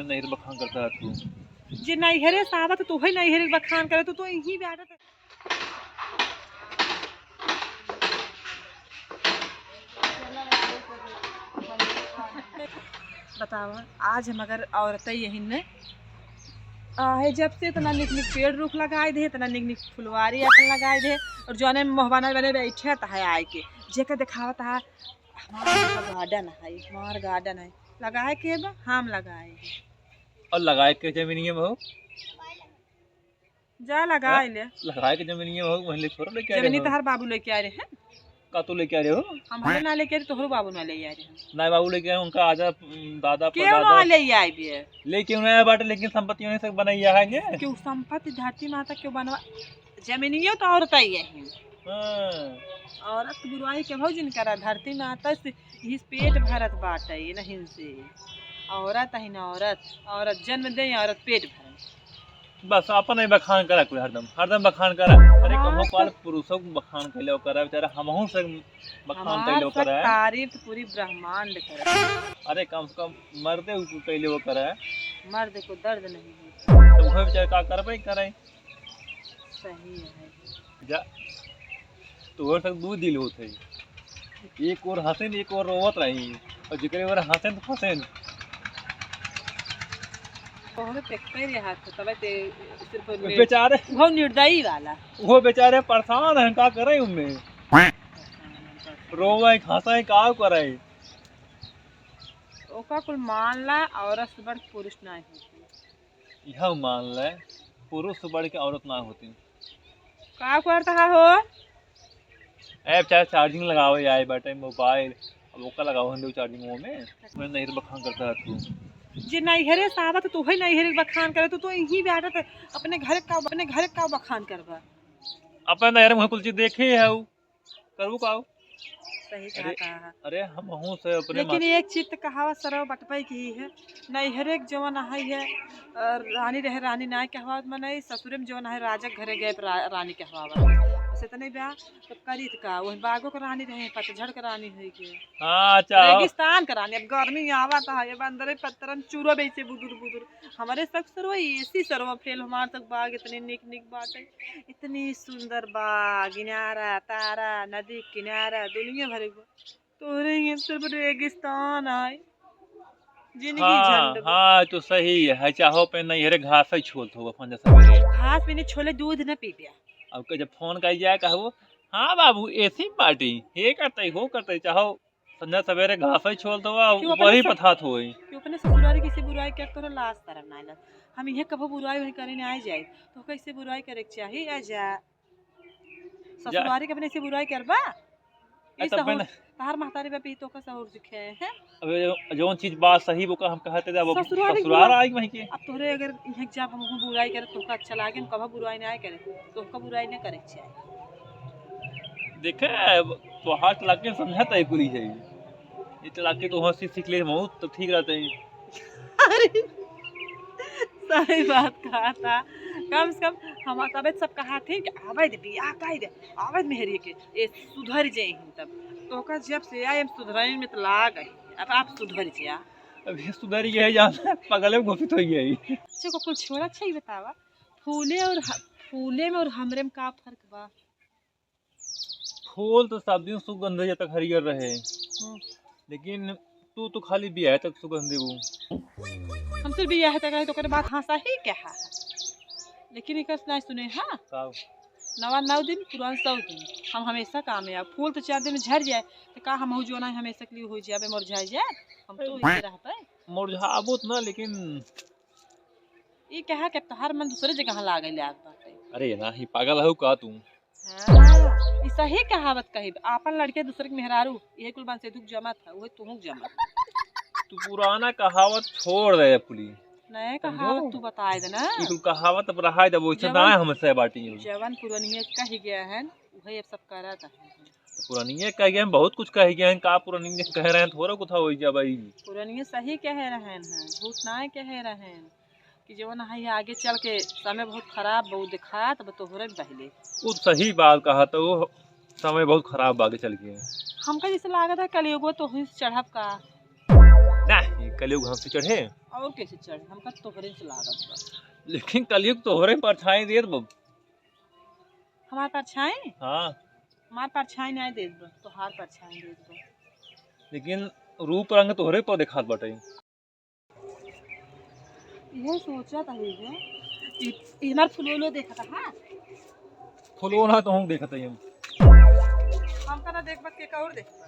मैं नहर बखान करता तू जे नैहरे सावत तो वही नैहरे बखान करे तो यही बैठा बताओ। आज हम अगर औरतें यही ने आहे जब से इतना निक निक पेड़ रुख लगाए दे, इतना निक निक फुलवारी अपन लगाए दे, और जौने मोहबाना बने बैठे है आए के जेकर दिखावत है हमारा गार्डन है, हमार गार्डन है लगाए के बा हम लगाए और लगाए के जमीनिया में हो जा लगाए ले। लगाए के जमीनिया में हो वहीं छोड़ लेके आ रहे जमीनी हो तहार बाबू लेके आ रहे हैं, का तू लेके आ रहे हो हमारे ना लेके आ रहे तोहरो बाबू ना ले आ रहे हैं। ना बाबू लेके आए उनका आजा दादा क्यों ना परदादा ले आए भी है लेके उन्हें बाटे लेकिन संपत्ति उन्हें से बनाई है क्यों संपत्ति धरती माता क्यों बनवा जमीनियों तो औरत ही है। औरत बुराई के भौजन करा धरती माता से ही पेट भरत बाटे ये नहीं से औरत है ना औरत जन्म दे औरत पेट भरे बस अपन ही बखान करा कोई हरदम बखान करा। अरे कहो काल पुरुषों को बखान कैले करा बेचारा हमहू से बखान कैले करा है तारीफ पूरी ब्रह्मांड करे। अरे कम से कम मर्दे को कैले वो करा है मर्द को दर्द नहीं होता तो वह बेचारा का करबे करे सही है जा तो और सब दो दिल होते एक और हंसे एक और रोवत रही और जिकरे और हंसे तो फंसे बहुत देखते रहे हाथ तब ते सिर्फ बेचारे वो निर्दयी वाला वो बेचारे परेशान हैं का करे उनमें रोवे हंसे का करे ओका कुल मान ला औरत से बड़ पुरुष ना होती यह मान ले पुरुष से बढ़ के औरत ना होती का करता हो ऐप चाहे चार्जिंग लगाओ आए बैठे मोबाइल अब ओका लगाओ हंडो चार्जिंग वो में मैं नहीं बखान करता है तू जे नैहरे सावत तो वही नैहरे बखान करे तो यही बैठा अपने घर का बखान करबा अपन नहर में कुल चीज देखे है करू का सही कहा। अरे हम हूं से अपने लेकिन एक चीज तो कहावत सरव बटपई की है नैहरे के जवन है रानी रहे रानी ना कहावत मने ससुरे में जवन है राजा घरे गए रानी कहावत से तो नहीं ब्याह तो करीत का वही बागों का रानी रहे पतझड़ का रानी है के हां अच्छा रेगिस्तान का रानी अब गर्मी आवत है ये बंदरे पत्थरन चूरो बेचे बुदुर हमारे सब सरव एसी सरव फेल हमार तक बाग इतने निक बाटे इतनी सुंदर बाग किनारा तारा नदी किनारा दुनिया भर तोरे ये सिर्फ रेगिस्तान है जिंदगी झंड। हाँ तो सही है चाहो पे नहरे घास ही छोलत हो अपन जैसा घास पीने छोले दूध न पी पिया अब के जब फोन कर जाए कहबो हाँ बाबू ऐसी पार्टी ये करते हो करते चाहो संध्या सवेरे घास ही छोल दो वही पथात हो क्यों अपने ससुरारी किसी बुराई क्या करो लाश तरफ ना लग हम यह कभो बुराई वही करे ना आ जाए तो कैसे बुराई करे के चाहिए आ जा ससुरारी के अपने से बुराई करबा इस तार महतारी बापी तो का सहुर दिखे हैं अब जो चीज बात सही वो हम कहते थे वो ससुराल आई वहीं के अब तोरे अगर यह जब हम बुराई करे तो का अच्छा लागे कभो बुराई ना करे तो का बुराई ना करे के चाहिए देखे तो हाथ लग के समझाता है पूरी है ये चला के तो हंसी सीख ले बहुत तो ठीक रहते हैं। अरे सही बात कहा था कम से कम हम तबे सब कहा थे कि आवाज बियाह काई दे आवाज मेहरी के ए सुधर जाई तब तो का जब से आए सुधरने में तो लाग अब आप सुधर जा अब ये सुधर गया जान पगले में घुसित हो गई अच्छे को कुछ छोड़ा अच्छा ही बतावा फूले में और हमरे में का फर्क बा। फूल तो सब दिन सुगंध जब तक हरियर रहे लेकिन तू तो खाली बियाह तक सुगंध देबू हम सिर्फ बियाह तक है तो करे बात हंसा ही क्या है लेकिन एक ना सुने हाँ नवा 9 दिन पुरान 100 दिन हम हमेशा कामयाब फूल तो 4 दिन में झड़ जाए तो का हम जो ना हमेशा के लिए हो जाए मुरझा जाए हम तो इसे रहते मुरझाबो ना लेकिन ये कहा कि तोहार मन दूसरे जगह लागे ले आग बाटे। अरे ना ही पागल हो का तू हां ई सही कहावत कही आपन लड़के दूसरे के मेहरारू ये कुल बात से दुख जमा था वही तू जमा तू पुराना कहावत छोड़ दे पुली नए कहावत तू बताए दे ना ई कुल कहावत अब रहा है वो इतना हमसे बाटी जवान पुरानिया कह गया है वही अब सब कह रहा था तो पुरानिया कह गए बहुत कुछ कह गए हैं का पुरानिया कह रहे हैं थोड़ा कुछ हो जा भाई पुरानिया सही कह रहे हैं झूठ ना कह रहे हैं कि जवन है आगे चल के समय बहुत खराब बहुत दिखा तब तो हो रहे पहले वो सही बात कहा तो समय बहुत खराब आगे चल गया हमका जैसे लगा था कलयुग तो हुई चढ़ब का नहीं कलयुग हमसे चढ़े, और कैसे चढ़े, हमका तोहरे से लागत बा। लेकिन कलयुग तोहरे परछाई देत बा। हमार परछाई, हाँ हमार परछाई नहीं देत बा, तोहार परछाई देत बा। लेकिन रूप रंग तोहरे पर दिखात बाटे। ये सोचा था ये हमार फुलोलो देखा था। हाँ फुलो ना तो हम देखत हई हम। हमका ना देख बा के और देख बा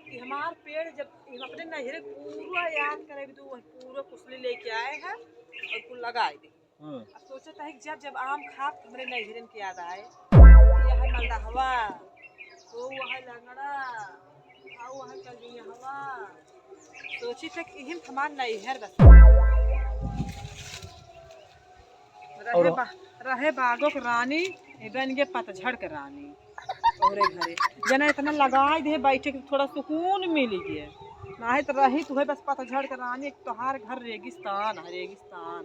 कि हमार पेड़ जब हम अपने नहरे पूरा याद करे तो वही पूरा कुसली लेके आए हैं और कुल लगाए दे। हां अब सोचा था कि जब आम खा हमरे नहरन के याद आए, ये है मलदहवा, वो है लंगड़ा, आओ है कलिया हवा। सोची था कि इहम हमार नहर बस रहे बा, रहे बागो के रानी बन के पतझड़ के रानी। तोहरे घरे जना इतना लगाए दे बैठे के थोड़ा सुकून मिल गया, नहीं तो रही तुहे बस पतझड़ के रानी। तोहार घर रेगिस्तान है, रेगिस्तान।